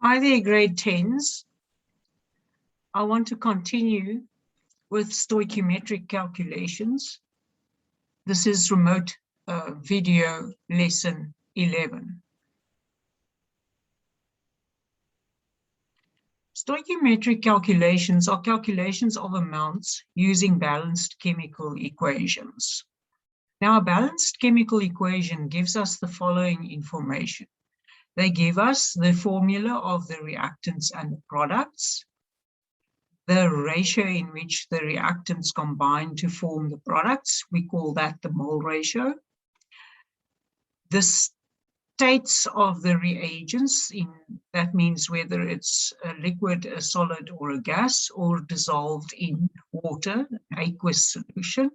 Hi there, grade 10s. I want to continue with stoichiometric calculations. This is remote video lesson 11. Stoichiometric calculations are calculations of amounts using balanced chemical equations. Now, a balanced chemical equation gives us the following information. They give us the formula of the reactants and the products, the ratio in which the reactants combine to form the products, we call that the mole ratio. The states of the reagents, that means whether it's a liquid, a solid, or a gas, or dissolved in water, aqueous solution.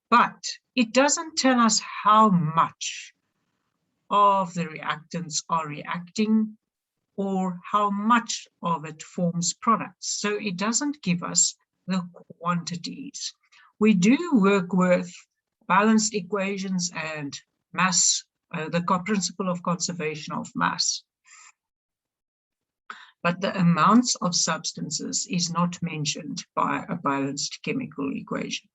But it doesn't tell us how much of the reactants are reacting or how much of it forms products. So it doesn't give us the quantities. We do work with balanced equations and mass, the principle of conservation of mass. But the amounts of substances is not mentioned by a balanced chemical equation.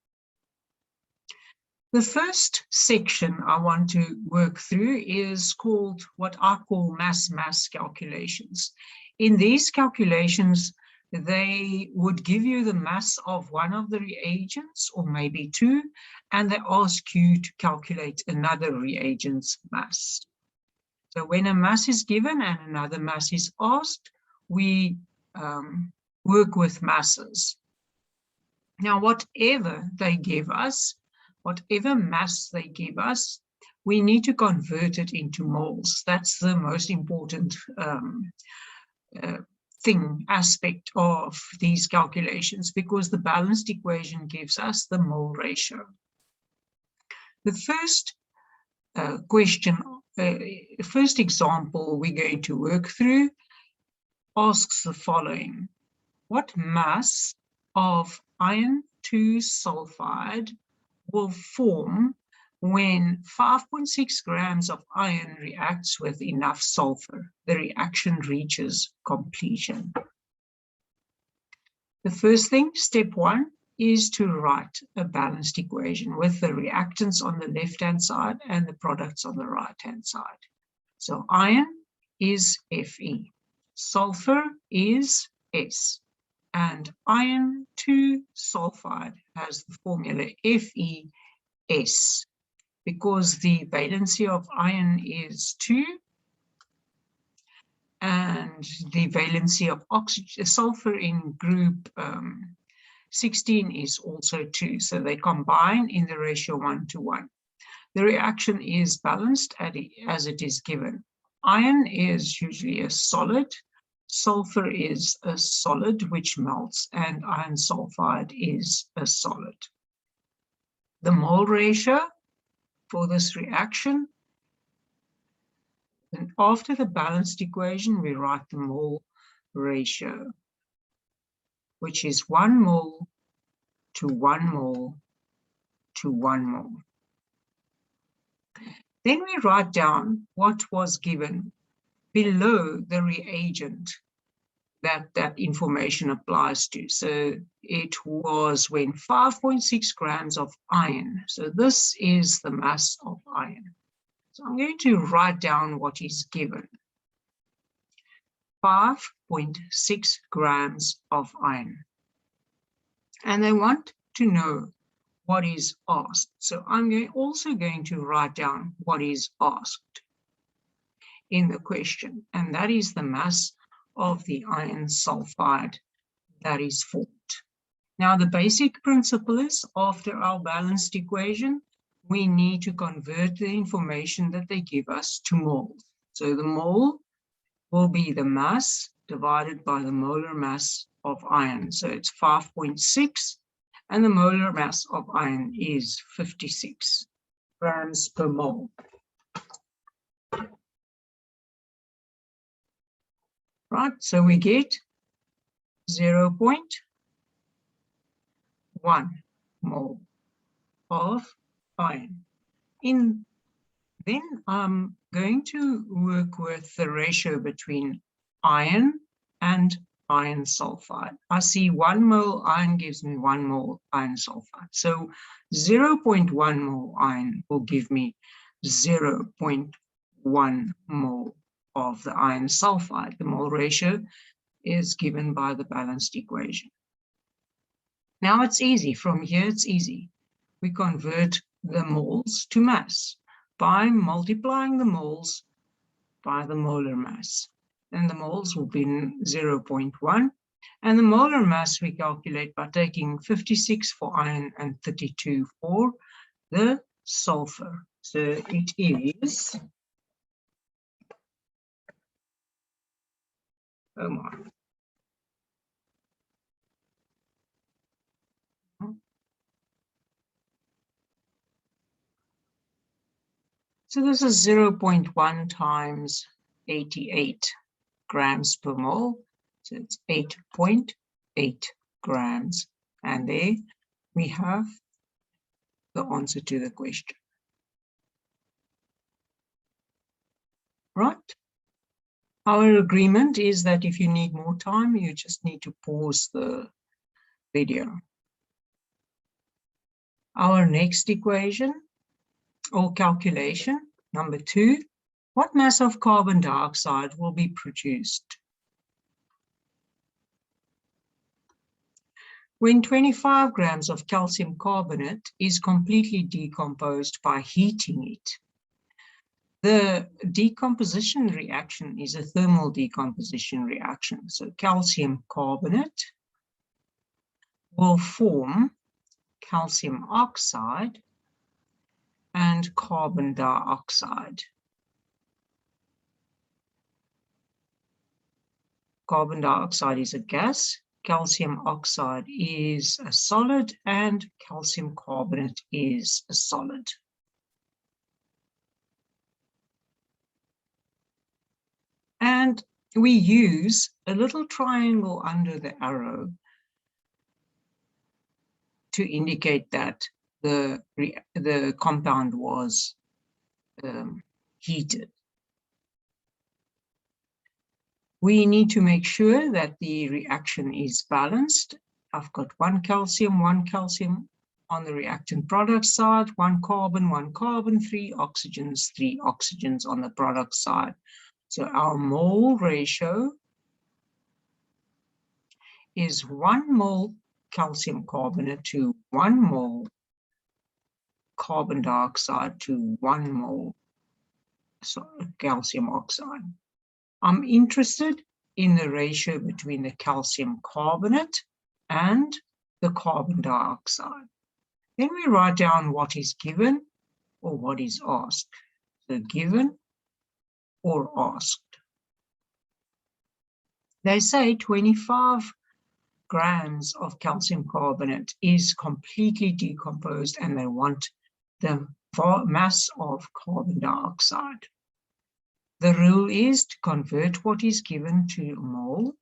The first section I want to work through is called what I call mass-mass calculations. In these calculations, they would give you the mass of one of the reagents, or maybe two, and they ask you to calculate another reagent's mass. So when a mass is given and another mass is asked, we work with masses. Now, whatever they give us, whatever mass they give us, we need to convert it into moles. That's the most important aspect of these calculations, because the balanced equation gives us the mole ratio. The first first example we're going to work through asks the following. What mass of iron 2 sulfide will form when 5.6 grams of iron reacts with enough sulfur? The reaction reaches completion. The first thing, step 1, is to write a balanced equation with the reactants on the left-hand side and the products on the right-hand side. So iron is Fe, sulfur is S, and iron 2 sulfide has the formula FeS, because the valency of iron is 2 and the valency of sulfur in group 16 is also 2. So they combine in the ratio 1:1. The reaction is balanced as it is given. Iron is usually a solid. Sulfur is a solid which melts, and iron sulfide is a solid. The mole ratio for this reaction, and after the balanced equation, we write the mole ratio, which is 1 mole to 1 mole to 1 mole. Then we write down what was given below the reagent that information applies to. So it was when 5.6 grams of iron. So this is the mass of iron. So I'm going to write down what is given. 5.6 grams of iron. And they want to know what is asked. So I'm also going to write down what is asked in the question, and that is the mass of the iron sulfide that is formed. Now, the basic principle is, after our balanced equation, we need to convert the information that they give us to moles. So the mole will be the mass divided by the molar mass of iron. So it's 5.6, and the molar mass of iron is 56 grams per mole. Right, so we get 0.1 mole of iron. Then I'm going to work with the ratio between iron and iron sulfide. I see 1 mole iron gives me 1 mole iron sulfide. So 0.1 mole iron will give me 0.1 mole of the iron sulfide. The mole ratio is given by the balanced equation. Now it's easy. From here it's easy. We convert the moles to mass by multiplying the moles by the molar mass. And the moles will be 0.1. And the molar mass we calculate by taking 56 for iron and 32 for the sulfur. So it is, oh my. So this is 0.1 times 88 grams per mole. So it's 8.8 grams. And there we have the answer to the question. Right? Our agreement is that if you need more time, you just need to pause the video. Our next equation or calculation, number 2, what mass of carbon dioxide will be produced when 25 grams of calcium carbonate is completely decomposed by heating it? The decomposition reaction is a thermal decomposition reaction. So calcium carbonate will form calcium oxide and carbon dioxide. Carbon dioxide is a gas, calcium oxide is a solid, and calcium carbonate is a solid. And we use a little triangle under the arrow to indicate that the compound was heated. We need to make sure that the reaction is balanced. I've got 1 calcium on the reactant product side, 1 carbon, 3 oxygens on the product side. So our mole ratio is 1 mole calcium carbonate to 1 mole carbon dioxide to 1 mole calcium oxide. I'm interested in the ratio between the calcium carbonate and the carbon dioxide. Then we write down what is given or what is asked. So given or asked. They say 25 grams of calcium carbonate is completely decomposed and they want the mass of carbon dioxide. The rule is to convert what is given to a mole.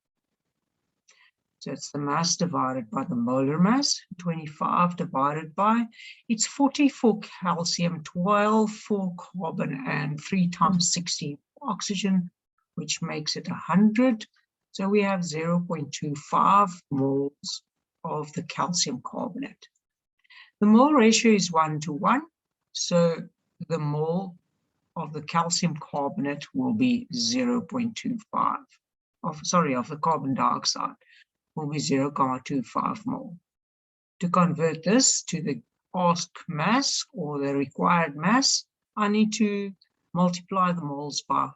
So it's the mass divided by the molar mass. 25 divided by, it's 40 for calcium, 12 for carbon, and 3 times 60 for oxygen, which makes it 100. So we have 0.25 moles of the calcium carbonate. The mole ratio is 1 to 1. So the mole of the calcium carbonate will be 0.25 of the carbon dioxide will be 0.25 mole. To convert this to the asked mass or the required mass, I need to multiply the moles by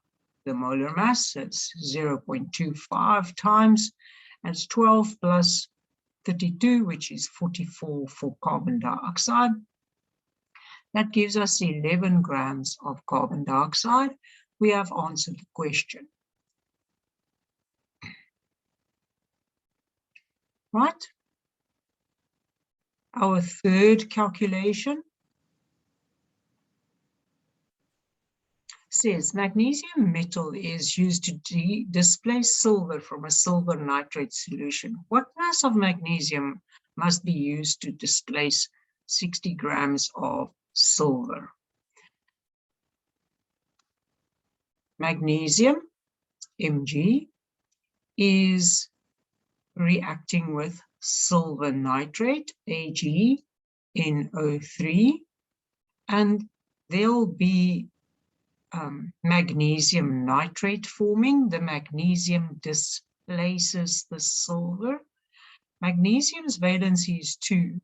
the molar mass. So it's 0.25 times, and it's 12 plus 32, which is 44 for carbon dioxide. That gives us 11 grams of carbon dioxide. We have answered the question. Right? Our third calculation says magnesium metal is used to displace silver from a silver nitrate solution. What mass of magnesium must be used to displace 60 grams of silver? Magnesium, Mg, is reacting with silver nitrate, AgNO3, and there'll be magnesium nitrate forming. The magnesium displaces the silver. Magnesium's valency is 2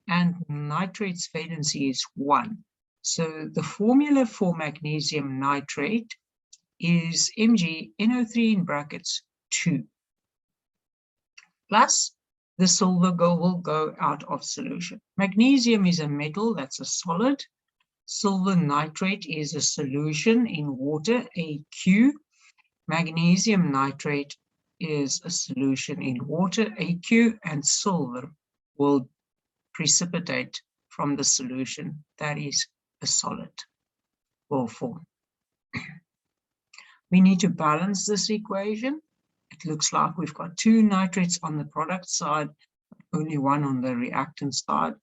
and nitrate's valency is 1. So the formula for magnesium nitrate is MgNO3 in brackets 2. Plus the silver will go out of solution. Magnesium is a metal, that's a solid. Silver nitrate is a solution in water, AQ. Magnesium nitrate is a solution in water, AQ, and silver will precipitate from the solution, that is a solid, will form. We need to balance this equation. It looks like we've got 2 nitrates on the product side, only 1 on the reactant side.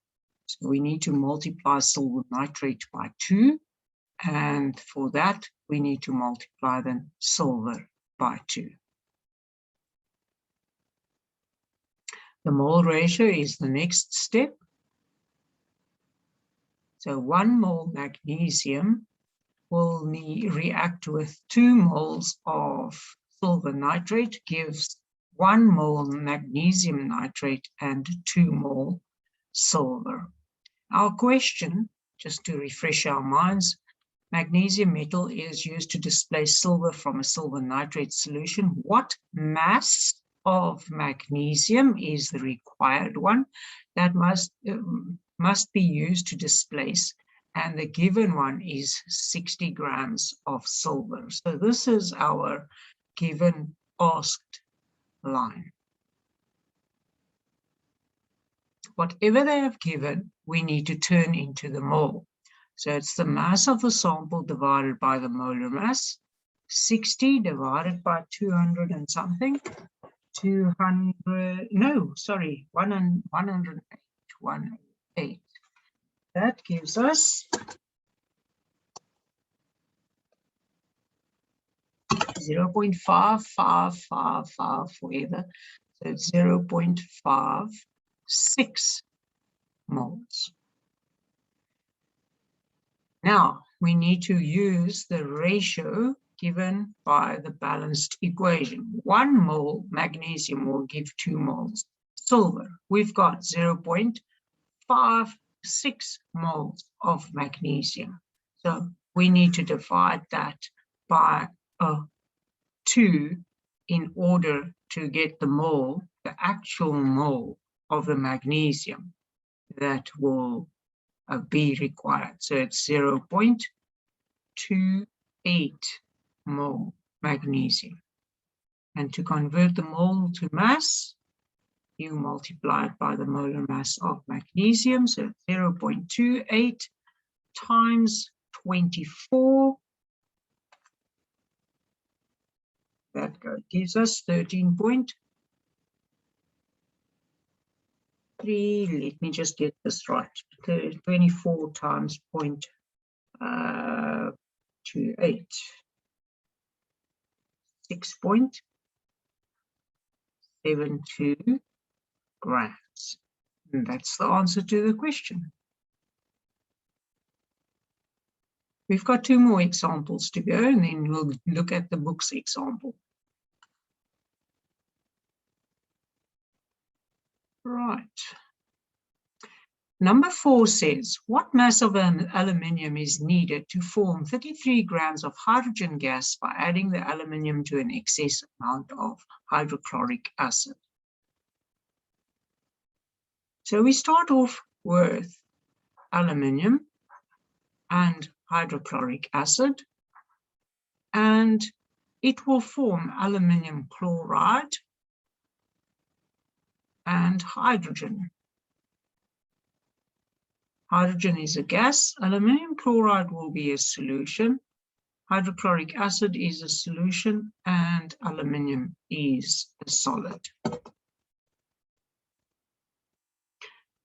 So we need to multiply silver nitrate by 2. And for that, we need to multiply then silver by 2. The mole ratio is the next step. So 1 mole magnesium will react with 2 moles of silver nitrate, gives 1 mole magnesium nitrate and 2 mole silver. Our question, just to refresh our minds, magnesium metal is used to displace silver from a silver nitrate solution. What mass of magnesium is the required one that must be used to displace? And the given one is 60 grams of silver. So this is our given asked line. Whatever they have given, we need to turn into the mole. So it's the mass of the sample divided by the molar mass. 60 divided by 200 and something. 108. That gives us 0.5555 forever. So it's 0.56 moles. Now we need to use the ratio given by the balanced equation. 1 mole magnesium will give 2 moles silver. We've got 0.56 moles of magnesium. So we need to divide that by 2 in order to get the mole, the actual mole of the magnesium that will be required. So it's 0.28 mole magnesium. And to convert the mole to mass, you multiply it by the molar mass of magnesium. So 0.28 times 24. That gives us 13.3. Let me just get this right. 24 times 0.28. 6.72 grams. And that's the answer to the question. We've got 2 more examples to go, and then we'll look at the book's example. Right. Number 4 says, what mass of an aluminium is needed to form 33 grams of hydrogen gas by adding the aluminium to an excess amount of hydrochloric acid? So we start off with aluminium and hydrochloric acid, and it will form aluminium chloride and hydrogen. Hydrogen is a gas, aluminium chloride will be a solution, hydrochloric acid is a solution, and aluminium is a solid.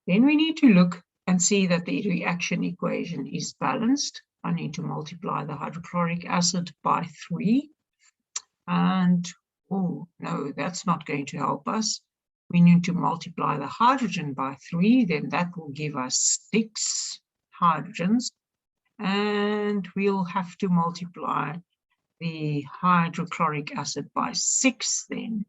Then we need to look and see that the reaction equation is balanced. I need to multiply the hydrochloric acid by 3, and Oh, no, that's not going to help us. We need to multiply the hydrogen by 3, then that will give us 6 hydrogens. And we'll have to multiply the hydrochloric acid by 6 then.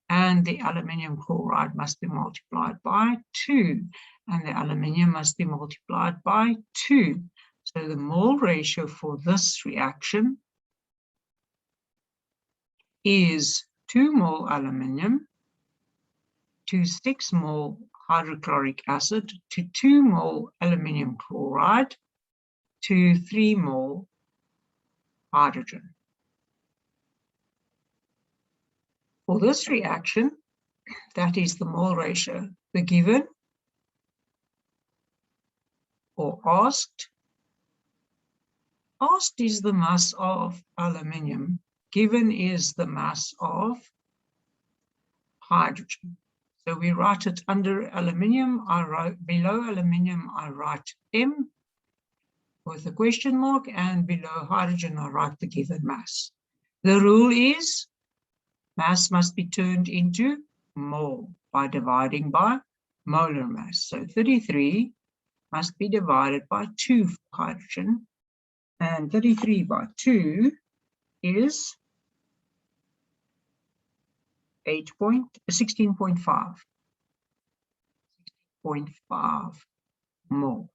And the aluminium chloride must be multiplied by 2. And the aluminium must be multiplied by 2. So the mole ratio for this reaction is 2 mole aluminium to 6 mole hydrochloric acid to 2 mole aluminium chloride to 3 mole hydrogen. For this reaction, that is the mole ratio. The given or asked is the mass of aluminium. Given is the mass of hydrogen. So we write it under aluminium. Below aluminium, I write M with a question mark, and below hydrogen, I write the given mass. The rule is mass must be turned into mole by dividing by molar mass. So 33 must be divided by 2 for hydrogen, and 33 by 2 is 16.5 mole.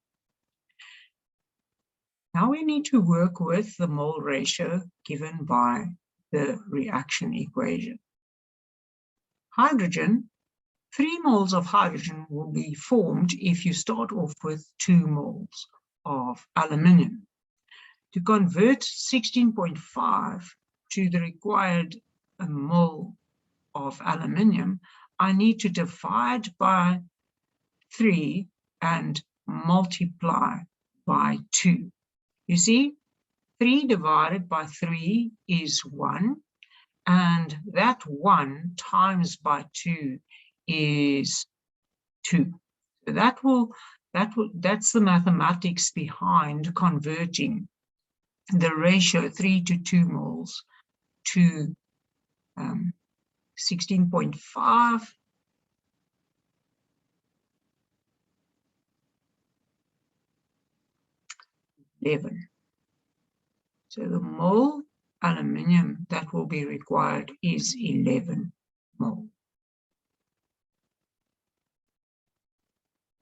Now we need to work with the mole ratio given by the reaction equation. Hydrogen, 3 moles of hydrogen will be formed if you start off with 2 moles of aluminium. To convert 16.5 to the required mole of aluminium, I need to divide by 3 and multiply by 2. You see, 3 divided by 3 is 1, and that 1 times by 2 is 2. So that's the mathematics behind converting the ratio 3 to 2 moles to 16.5 11. So the mole aluminium that will be required is 11 mole.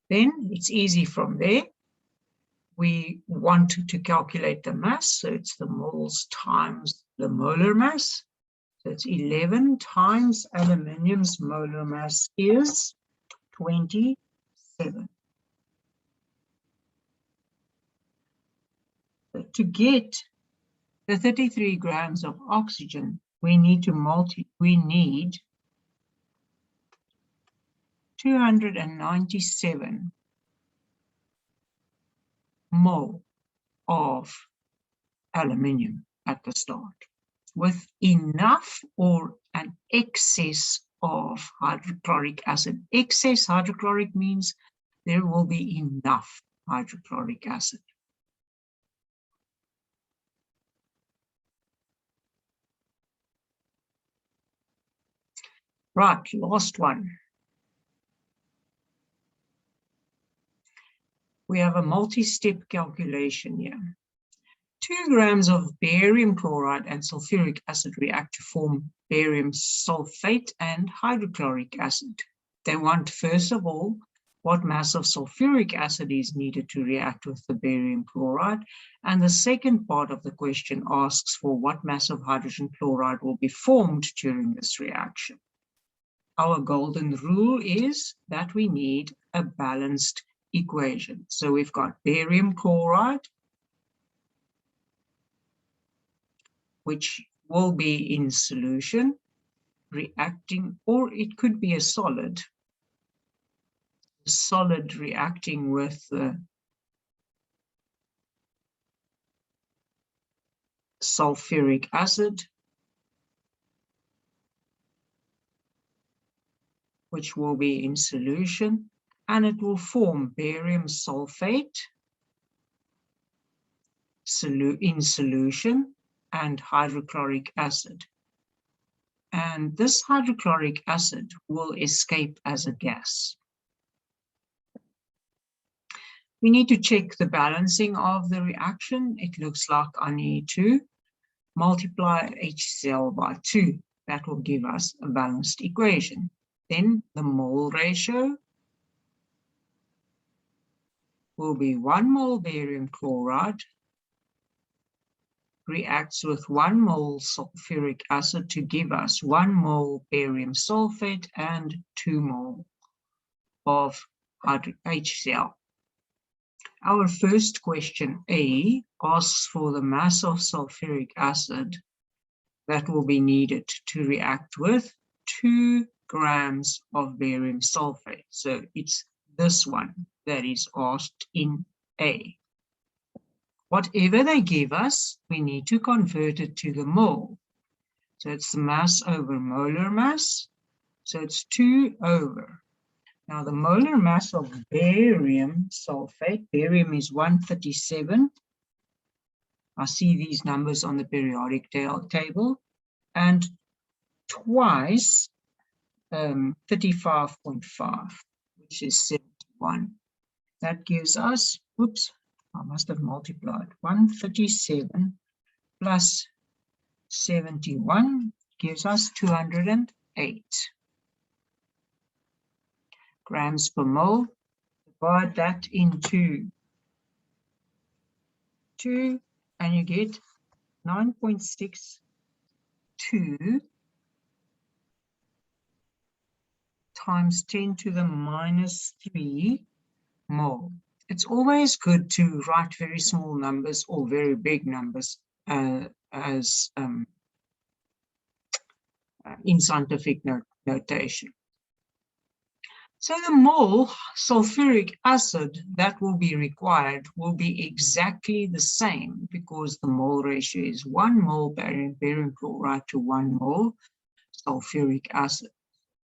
Then it's easy from there. We want to calculate the mass, so it's the moles times the molar mass. So it's 11 times aluminium's molar mass is 27. So to get the 33 grams of oxygen, we need 297 mole of aluminium at the start, with enough or an excess of hydrochloric acid. Excess hydrochloric means there will be enough hydrochloric acid. Right, last one. We have a multi-step calculation here. 2 grams of barium chloride and sulfuric acid react to form barium sulfate and hydrochloric acid. They want, first of all, what mass of sulfuric acid is needed to react with the barium chloride. And the second part of the question asks for what mass of hydrogen chloride will be formed during this reaction. Our golden rule is that we need a balanced equation. So we've got barium chloride, which will be in solution, reacting, or it could be a solid reacting with the sulfuric acid, which will be in solution, and it will form barium sulfate in solution and hydrochloric acid. and this hydrochloric acid will escape as a gas. We need to check the balancing of the reaction. It looks like I need to multiply HCl by 2. That will give us a balanced equation. Then the mole ratio will be 1 mole barium chloride reacts with 1 mole sulfuric acid to give us 1 mole barium sulfate and 2 mole of HCl. Our first question A asks for the mass of sulfuric acid that will be needed to react with 2 grams of barium sulfate. So it's this one that is asked in A. Whatever they give us, we need to convert it to the mole. So it's the mass over molar mass. So it's 2 over. Now the molar mass of barium sulfate, barium is 137. I see these numbers on the periodic table. And twice 35.5, which is 71. That gives us, oops, I must have multiplied. 137 plus 71 gives us 208 grams per mole. Divide that into 2 and you get 9.62 times 10 to the minus 3 mole. It's always good to write very small numbers or very big numbers as in scientific notation. So the mole sulfuric acid that will be required will be exactly the same because the mole ratio is 1 mole barium chloride to 1 mole sulfuric acid.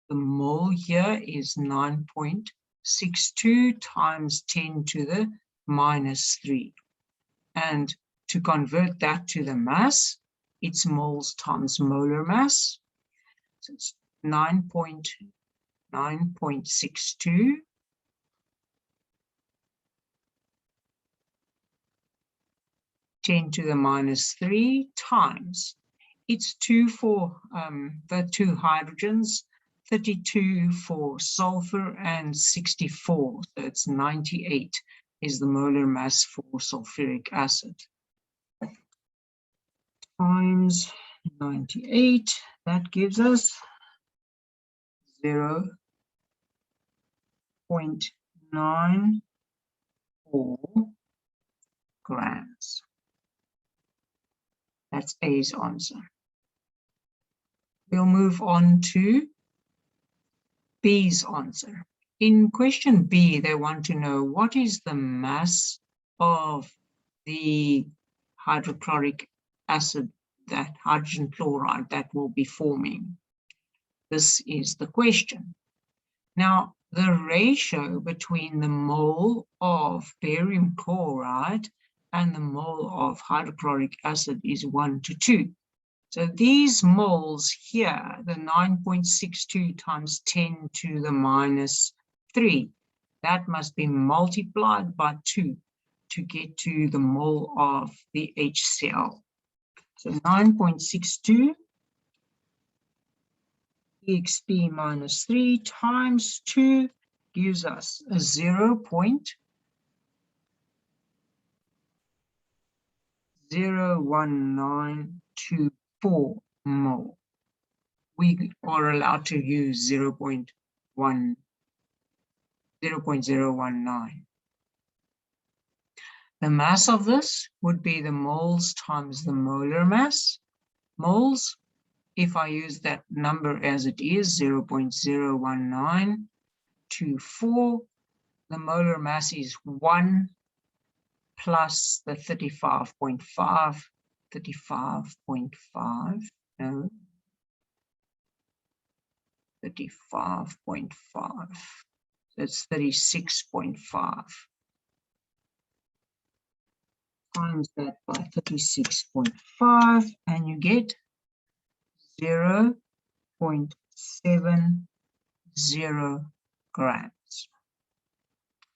The mole here is 9.62 times 10 to the minus 3. And to convert that to the mass, it's moles times molar mass. So it's 9.62 10 to the minus 3 times. It's 2 for the 2 hydrogens, 32 for sulfur, and 64. So it's 98 is the molar mass for sulfuric acid. Times 98, that gives us 0.94 grams. That's A's answer. We'll move on to B's answer. In question B, they want to know what is the mass of the hydrochloric acid, that hydrogen chloride that will be forming. This is the question. Now, the ratio between the mole of barium chloride and the mole of hydrochloric acid is 1 to 2. So these moles here, the 9.62 times 10 to the minus 3, that must be multiplied by 2 to get to the mole of the HCl. So 9.62 EXP minus 3 times 2 gives us a 0.01924 mole. We are allowed to use 0.019. The mass of this would be the moles times the molar mass. Moles, if I use that number as it is, 0.01924, the molar mass is 1 plus the 35.5, no, 35.5, that's 36.5. Times that by 36.5 and you get 0.01924 grams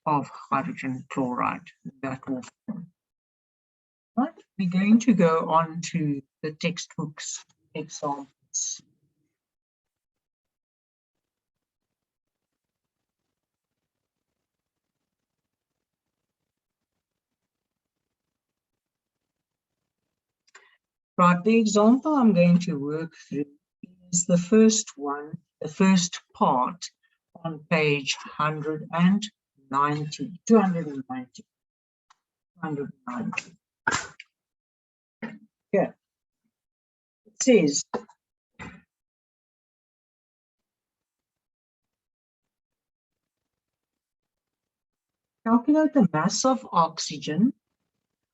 of hydrogen chloride that will form. Right, we're going to go on to the textbook's examples. Right, the example I'm going to work through is the first one, the first part on page 290. Yeah, it says, calculate the mass of oxygen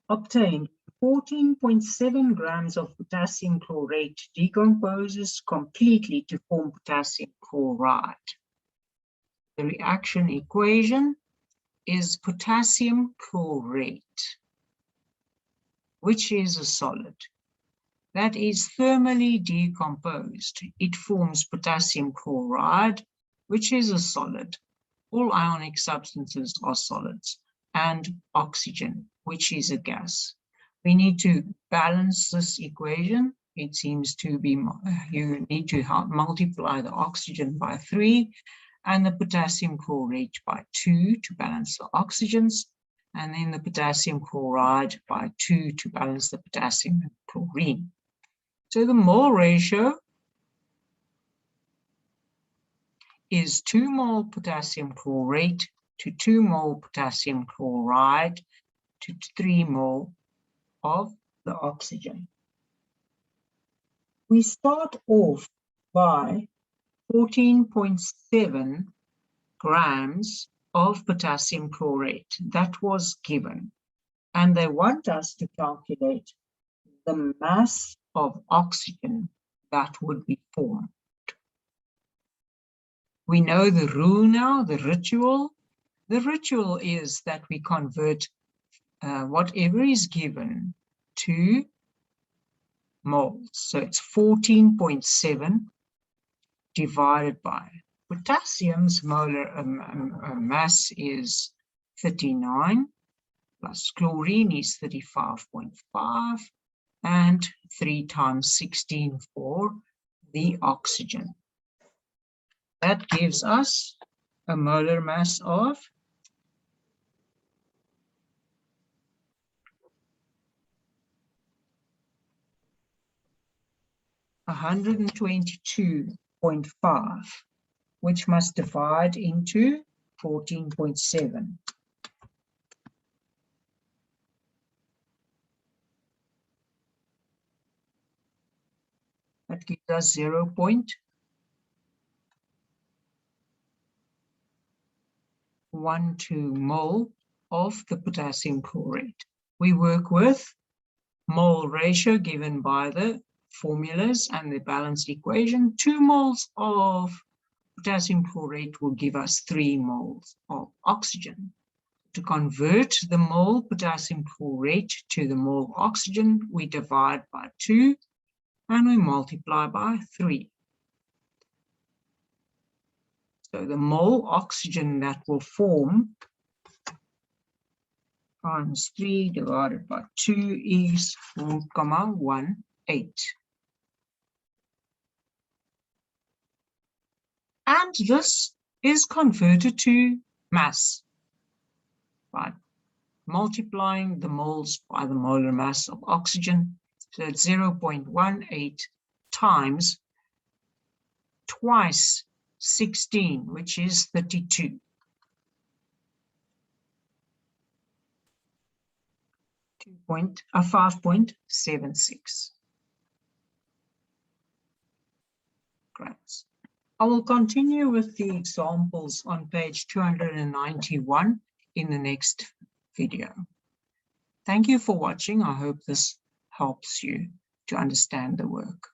obtained. 14.7 grams of potassium chlorate decomposes completely to form potassium chloride. The reaction equation is potassium chlorate, which is a solid that is thermally decomposed. It forms potassium chloride, which is a solid. All ionic substances are solids, and oxygen, which is a gas. We need to balance this equation. It seems to be, you need to multiply the oxygen by 3 and the potassium chlorate by 2 to balance the oxygens, and then the potassium chloride by 2 to balance the potassium and chlorine. So the mole ratio is 2 mole potassium chlorate to 2 mole potassium chloride to 3 mole of the oxygen. We start off by 14.7 grams of potassium chlorate that was given, and they want us to calculate the mass of oxygen that would be formed. We know the rule now, the ritual. The ritual is that we convert whatever is given to moles. So it's 14.7 divided by potassium's molar mass is 39, plus chlorine is 35.5, and 3 times 16 for the oxygen. That gives us a molar mass of 122.5, which must divide into 14.7. That gives us 0.12 mole of the potassium chlorate. We work with mole ratio given by the formulas and the balanced equation. 2 moles of potassium chlorate will give us 3 moles of oxygen. To convert the mole potassium chlorate to the mole oxygen, we divide by 2 and we multiply by 3. So the mole oxygen that will form times 3 divided by 2 is 1,18. And this is converted to mass by multiplying the moles by the molar mass of oxygen. So it's 0.18 times twice 16, which is 32. 5.76 grams. I will continue with the examples on page 291 in the next video. Thank you for watching. I hope this helps you to understand the work.